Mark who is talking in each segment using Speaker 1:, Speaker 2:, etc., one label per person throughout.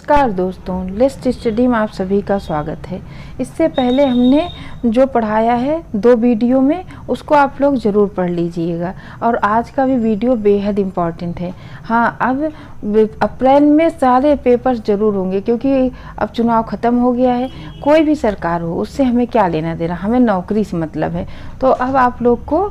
Speaker 1: नमस्कार दोस्तों, list study में आप सभी का स्वागत है। इससे पहले हमने जो पढ़ाया है 2 वीडियो में, उसको आप लोग ज़रूर पढ़ लीजिएगा। और आज का भी वीडियो बेहद इम्पॉर्टेंट है। हाँ, अब अप्रैल में सारे पेपर्स ज़रूर होंगे, क्योंकि अब चुनाव ख़त्म हो गया है। कोई भी सरकार हो, उससे हमें क्या लेना देना, हमें नौकरी से मतलब है। तो अब आप लोग को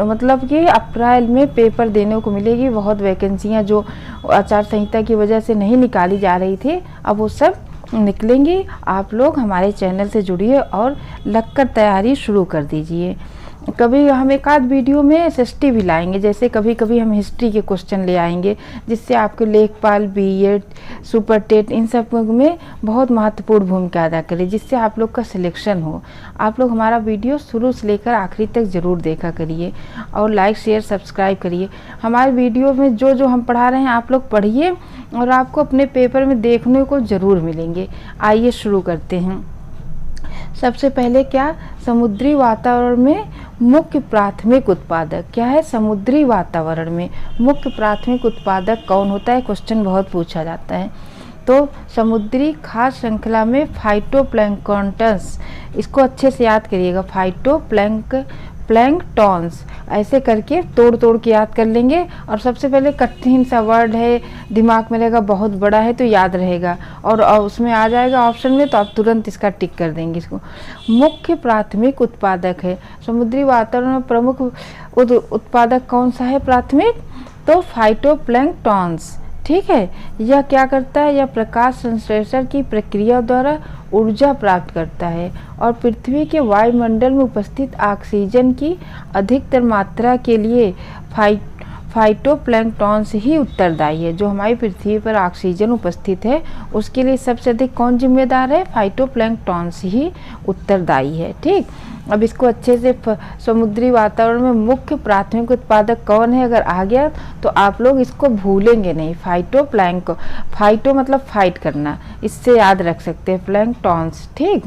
Speaker 1: मतलब कि अप्रैल में पेपर देने को मिलेगी। बहुत वैकेंसियाँ जो आचार संहिता की वजह से नहीं निकाली जा रही थी, अब वो सब निकलेंगी। आप लोग हमारे चैनल से जुड़िए और लगकर तैयारी शुरू कर दीजिए। कभी हम एक आध वीडियो में एसएसटी भी लाएंगे, जैसे कभी कभी हम हिस्ट्री के क्वेश्चन ले आएंगे, जिससे आपके लेखपाल, बीएड, सुपर टेट इन सब में बहुत महत्वपूर्ण भूमिका अदा करे, जिससे आप लोग का सिलेक्शन हो। आप लोग हमारा वीडियो शुरू से लेकर आखिरी तक ज़रूर देखा करिए और लाइक शेयर सब्सक्राइब करिए। हमारे वीडियो में जो जो हम पढ़ा रहे हैं आप लोग पढ़िए और आपको अपने पेपर में देखने को ज़रूर मिलेंगे। आइए शुरू करते हैं। सबसे पहले क्या, समुद्री वातावरण में मुख्य प्राथमिक उत्पादक क्या है? समुद्री वातावरण में मुख्य प्राथमिक उत्पादक कौन होता है? क्वेश्चन बहुत पूछा जाता है। तो समुद्री खाद्य श्रृंखला में फाइटोप्लैंक्टन्स, इसको अच्छे से याद करिएगा, फाइटोप्लैंक्टन्स, ऐसे करके तोड़ तोड़ के याद कर लेंगे। और सबसे पहले कठिन सा वर्ड है, दिमाग में रहेगा, बहुत बड़ा है तो याद रहेगा और उसमें आ जाएगा ऑप्शन में, तो आप तुरंत इसका टिक कर देंगे। इसको मुख्य प्राथमिक उत्पादक है। समुद्री वातावरण में प्रमुख उत्पादक कौन सा है प्राथमिक? तो फाइटोप्लैंक्टन्स। ठीक है, यह क्या करता है? यह प्रकाश संश्लेषण की प्रक्रिया द्वारा ऊर्जा प्राप्त करता है और पृथ्वी के वायुमंडल में उपस्थित ऑक्सीजन की अधिकतर मात्रा के लिए फाइटोप्लैंक्टन्स ही उत्तरदायी है। जो हमारी पृथ्वी पर ऑक्सीजन उपस्थित है, उसके लिए सबसे अधिक कौन जिम्मेदार है? फाइटोप्लैंक्टन्स ही उत्तरदायी है। ठीक, अब इसको अच्छे से, समुद्री वातावरण में मुख्य प्राथमिक उत्पादक कौन है, अगर आ गया तो आप लोग इसको भूलेंगे नहीं। फाइटो मतलब फाइट करना, इससे याद रख सकते हैं, प्लैंक्टन्स। ठीक,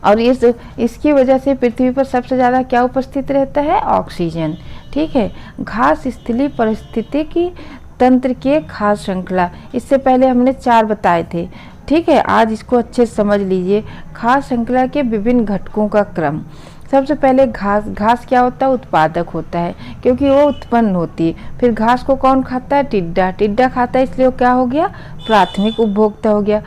Speaker 1: और इसकी वजह से पृथ्वी पर सबसे ज़्यादा क्या उपस्थित रहता है? ऑक्सीजन। ठीक है, घास स्थलीय पारिस्थितिकी तंत्र के खाद्य श्रृंखला, इससे पहले हमने 4 बताए थे। ठीक है, आज इसको अच्छे से समझ लीजिए। खाद्य श्रृंखला के विभिन्न घटकों का क्रम। सबसे पहले घास क्या होता है? उत्पादक होता है, क्योंकि वो उत्पन्न होती है। फिर घास को कौन खाता है? टिड्डा खाता है, इसलिए वो क्या हो गया? प्राथमिक उपभोक्ता हो गया।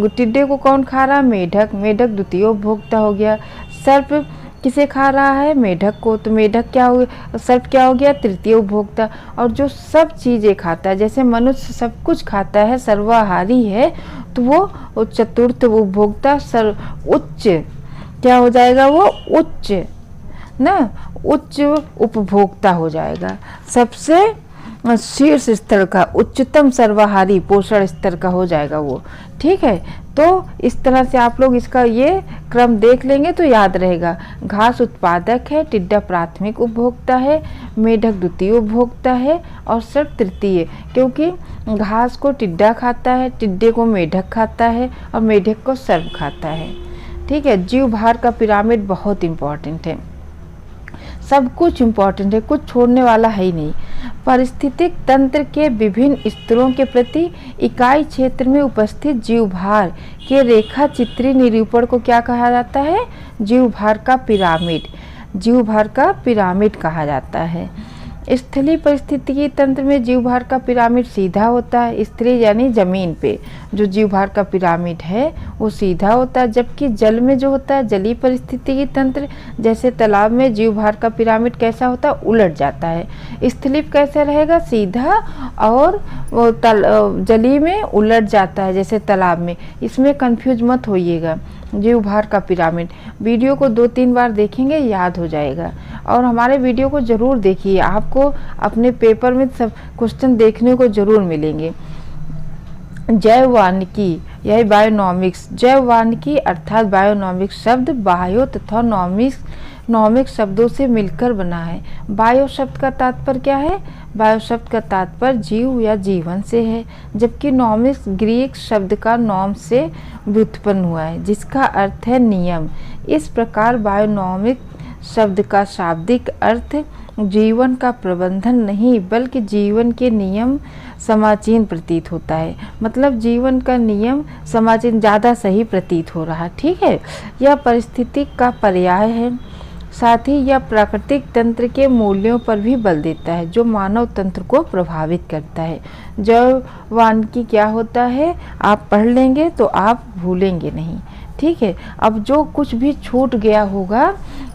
Speaker 1: टिड्डे को कौन खा रहा है? मेढक द्वितीय उपभोक्ता हो गया। सर्प किसे खा रहा है? मेढक को, तो मेढक क्या हो गया? सर्प क्या हो गया? तृतीय उपभोक्ता। और जो सब चीज़ें खाता है, जैसे मनुष्य सब कुछ खाता है, सर्वाहारी है, तो वो चतुर्थ उपभोक्ता, उच्च क्या हो जाएगा? वो उच्च उपभोक्ता हो जाएगा। सबसे शीर्ष स्तर का, उच्चतम सर्वाहारी पोषण स्तर का हो जाएगा वो। ठीक है, तो इस तरह से आप लोग इसका ये क्रम देख लेंगे तो याद रहेगा। घास उत्पादक है, टिड्डा प्राथमिक उपभोक्ता है, मेढक द्वितीय उपभोक्ता है और सर्प तृतीय, क्योंकि घास को टिड्डा खाता है, टिड्डे को मेढक खाता है और मेढक को सर्प खाता है। ठीक है, जीव भार का पिरामिड बहुत इम्पोर्टेंट है, सब कुछ इम्पोर्टेंट है, कुछ छोड़ने वाला है ही नहीं। पारिस्थितिक तंत्र के विभिन्न स्तरों के प्रति इकाई क्षेत्र में उपस्थित जीव भार के रेखा चित्रीय निरूपण को क्या कहा जाता है? जीव भार का पिरामिड। जीव भार का पिरामिड कहा जाता है। स्थलीय परिस्थितिकी तंत्र में जीव भार का पिरामिड सीधा होता है। स्थलीय यानी जमीन पे जो जीव भार का पिरामिड है वो सीधा होता है, जबकि जल में जो होता है, जलीय परिस्थितिकी तंत्र, जैसे तालाब में जीव भार का पिरामिड कैसा होता है? उलट जाता है। स्थलीय कैसा रहेगा? सीधा, और वो जलीय में उलट जाता है, जैसे तालाब में। इसमें कंफ्यूज मत होइएगा। जीव भार का पिरामिड, वीडियो को 2-3 बार देखेंगे याद हो जाएगा। और हमारे वीडियो को ज़रूर देखिए, आपको अपने पेपर में सब क्वेश्चन देखने को ज़रूर मिलेंगे। जैववानिकी, यही बायोनॉमिक्स। जैववानिकी अर्थात बायोनॉमिक्स शब्द बायो तथा नॉमिक शब्दों से मिलकर बना है। बायो शब्द का तात्पर्य क्या है? बायो शब्द का तात्पर्य जीव या जीवन से है, जबकि नॉमिक्स ग्रीक शब्द का नॉम से व्युत्पन्न हुआ है, जिसका अर्थ है नियम। इस प्रकार बायोनॉमिक शब्द का शाब्दिक अर्थ जीवन का प्रबंधन नहीं बल्कि जीवन के नियम समाचीन प्रतीत होता है। मतलब जीवन का नियम समाचीन ज़्यादा सही प्रतीत हो रहा। ठीक है, यह परिस्थिति का पर्याय है। साथ ही यह प्राकृतिक तंत्र के मूल्यों पर भी बल देता है जो मानव तंत्र को प्रभावित करता है। जैव वानिकी क्या होता है, आप पढ़ लेंगे तो आप भूलेंगे नहीं। ठीक है, अब जो कुछ भी छूट गया होगा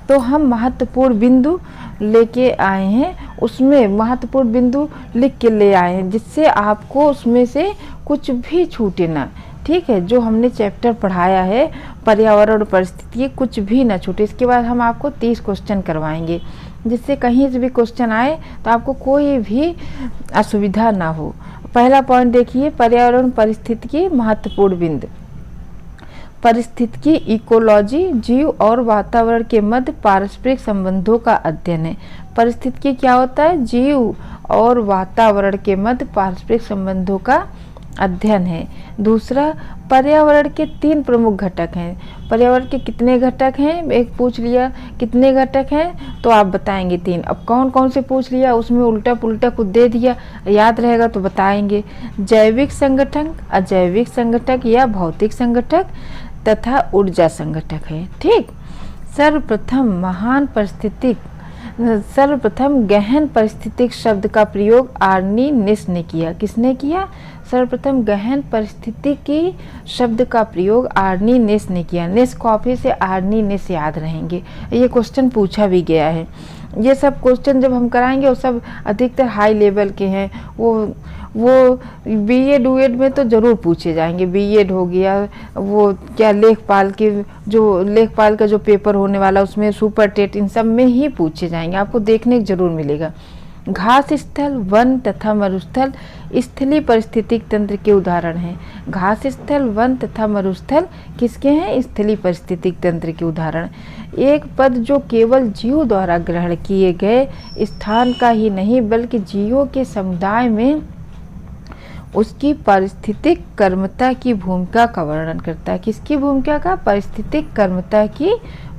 Speaker 1: तो हम महत्वपूर्ण बिंदु लेके आए हैं, उसमें महत्वपूर्ण बिंदु लिख के ले आए हैं जिससे आपको उसमें से कुछ भी छूटे ना। ठीक है, जो हमने चैप्टर पढ़ाया है पर्यावरण परिस्थिति, कुछ भी ना छूटे। इसके बाद हम आपको 30 क्वेश्चन करवाएंगे जिससे कहीं से भी क्वेश्चन आए तो आपको कोई भी असुविधा ना हो। पहला पॉइंट देखिए, पर्यावरण परिस्थिति की महत्वपूर्ण बिंदु। पारिस्थितिकी इकोलॉजी जीव और वातावरण के मध्य पारस्परिक संबंधों का अध्ययन है। पारिस्थितिकी क्या होता है, जीव और वातावरण के मध्य पारस्परिक संबंधों का अध्ययन है। दूसरा, पर्यावरण के 3 प्रमुख घटक हैं। पर्यावरण के कितने घटक हैं, एक पूछ लिया कितने घटक हैं तो आप बताएंगे 3। अब कौन कौन से पूछ लिया, उसमें उल्टा पुल्टा कुछ दे दिया, याद रहेगा तो बताएंगे। जैविक संगठन, अजैविक संगठक या भौतिक संगठक तथा ऊर्जा संगठक है। ठीक, सर्वप्रथम गहन पारिस्थितिक शब्द का प्रयोग आर्नी निस ने किया। किसने किया, सर्वप्रथम गहन पारिस्थितिकी शब्द का प्रयोग आर्नी निस ने किया। निस कॉपी से आर्नी निस याद रहेंगे, ये क्वेश्चन पूछा भी गया है। ये सब क्वेश्चन जब हम कराएंगे वो सब अधिकतर हाई लेवल के हैं। वो बीएड उएड में तो ज़रूर पूछे जाएंगे। बीएड हो गया, वो क्या लेखपाल का जो पेपर होने वाला उसमें सुपर टेट, इन सब में ही पूछे जाएंगे, आपको देखने को जरूर मिलेगा। घास स्थल, वन तथा मरुस्थल स्थलीय पारिस्थितिक तंत्र के उदाहरण हैं। घास स्थल, वन तथा मरुस्थल किसके हैं, स्थलीय पारिस्थितिक तंत्र के उदाहरण। एक पद जो केवल जीव द्वारा ग्रहण किए गए स्थान का ही नहीं बल्कि जीवों के समुदाय में उसकी पारिस्थितिक कर्मता की भूमिका का वर्णन करता है। किसकी भूमिका का, पारिस्थितिक कर्मता की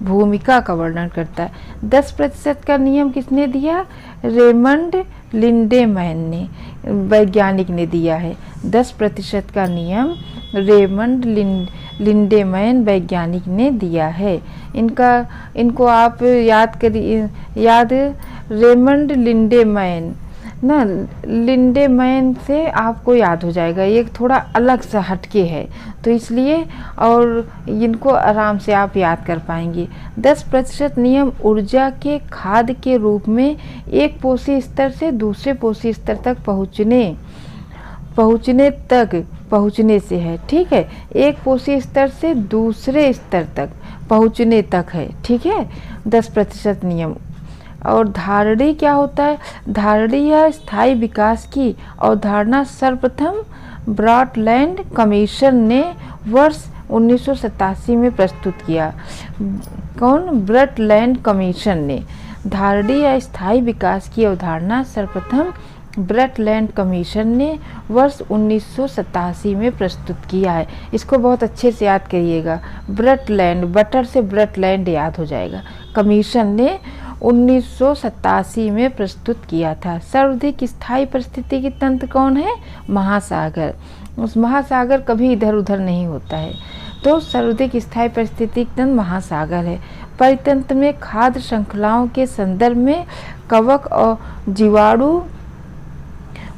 Speaker 1: भूमिका का वर्णन करता है। 10% का नियम किसने दिया, रेमंड लिंडेमैन ने, वैज्ञानिक ने दिया है। 10% का नियम रेमंड लिंडेमैन वैज्ञानिक ने दिया है। इनको आप याद रेमंड लिंडेमैन ना, लिंडेमैन से आपको याद हो जाएगा, ये थोड़ा अलग सा हटके है तो इसलिए, और इनको आराम से आप याद कर पाएंगे। 10% नियम ऊर्जा के खाद के रूप में एक पोषी स्तर से दूसरे पोषी स्तर तक पहुँचने से है। ठीक है, एक पोषी स्तर से दूसरे स्तर तक पहुँचने तक है। ठीक है, 10% नियम। और धारणी क्या होता है, धारणी या स्थायी विकास की अवधारणा सर्वप्रथम ब्रॉडलैंड कमीशन ने वर्ष 1987 में प्रस्तुत किया। कौन, ब्रॉडलैंड कमीशन ने धारणी या स्थायी विकास की अवधारणा सर्वप्रथम ब्रॉडलैंड कमीशन ने वर्ष 1987 में प्रस्तुत किया है। इसको बहुत अच्छे से याद करिएगा, ब्रॉडलैंड, बटर से ब्रॉडलैंड याद हो जाएगा। कमीशन ने 1987 में प्रस्तुत किया था। सर्वाधिक स्थायी परिस्थितिकी तंत्र कौन है, महासागर। उस महासागर कभी इधर उधर नहीं होता है, तो सर्वाधिक स्थायी परिस्थितिकी तंत्र महासागर है। परितंत्र में खाद्य श्रृंखलाओं के संदर्भ में कवक और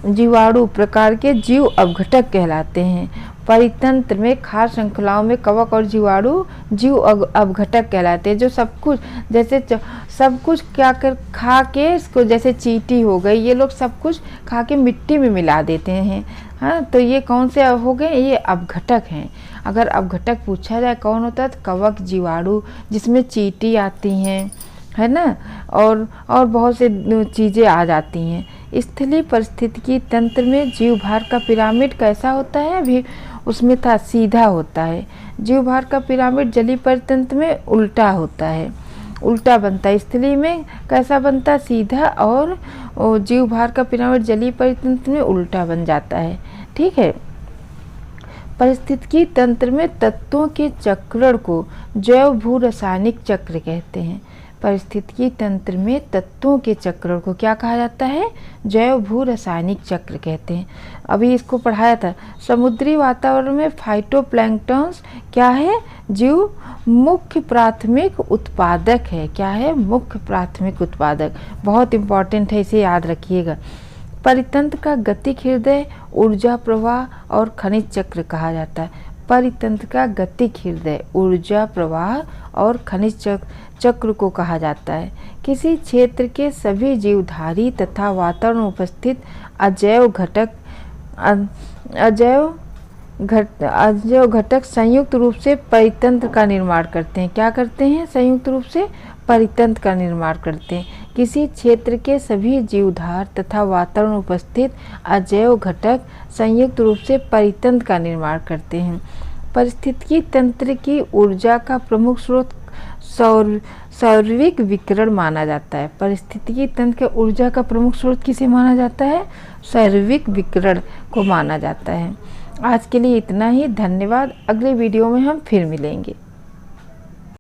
Speaker 1: जीवाणु प्रकार के जीव अवघटक कहलाते हैं। परितंत्र में खाद्य श्रृंखलाओं में कवक और जीवाणु जीव अवघटक कहलाते हैं, जो सब कुछ क्या कर खा के इसको, जैसे चींटी हो गई, ये लोग सब कुछ खा के मिट्टी में मिला देते हैं। हाँ, तो ये कौन से हो गए, ये अवघटक हैं। अगर अवघटक पूछा जाए कौन होता है तो कवक, जीवाणु, जिसमें चींटी आती हैं, है ना, और बहुत से चीज़ें आ जाती हैं। स्थलीय पारिस्थितिकी तंत्र में जीव भार का पिरामिड कैसा होता है, अभी उसमें था सीधा होता है। जीव भार का पिरामिड जलीय परितंत्र में उल्टा होता है, उल्टा बनता है। स्थलीय में कैसा बनता है, सीधा, और जीव भार का पिरामिड जलीय परितंत्र में उल्टा बन जाता है। ठीक है, पारिस्थितिकी तंत्र में तत्वों के चक्रण को जैव भू रासायनिक चक्र कहते हैं। पारिस्थितिकी तंत्र में तत्वों के चक्र को क्या कहा जाता है? जैव भू रासायनिक चक्र कहते हैं। अभी इसको पढ़ाया था। समुद्री वातावरण में फाइटोप्लैंक्टन्स क्या है? जीव मुख्य प्राथमिक उत्पादक है। क्या है? मुख्य प्राथमिक उत्पादक। बहुत इंपॉर्टेंट है, इसे याद रखिएगा। परितंत्र का गतिक हृदय, ऊर्जा प्रवाह और खनिज चक्र कहा जाता है। परितंत्र का गतिक हृदय, ऊर्जा प्रवाह और खनिज चक्र को कहा जाता है। किसी क्षेत्र के सभी जीवधारी तथा वातावरण में उपस्थित अजैव घटक संयुक्त रूप से परितंत्र का निर्माण करते हैं। क्या करते हैं? संयुक्त रूप से परितंत्र का निर्माण करते हैं। किसी क्षेत्र के सभी जीवधार तथा वातावरण में उपस्थित अजैव घटक संयुक्त रूप से परितंत्र का निर्माण करते हैं। पारिस्थितिकी तंत्र की ऊर्जा का प्रमुख स्रोत सौरविक विकिरण माना जाता है। पारिस्थितिकी तंत्र के ऊर्जा का प्रमुख स्रोत किसे माना जाता है? सौरविक विकिरण को माना जाता है। आज के लिए इतना ही। धन्यवाद। अगले वीडियो में हम फिर मिलेंगे।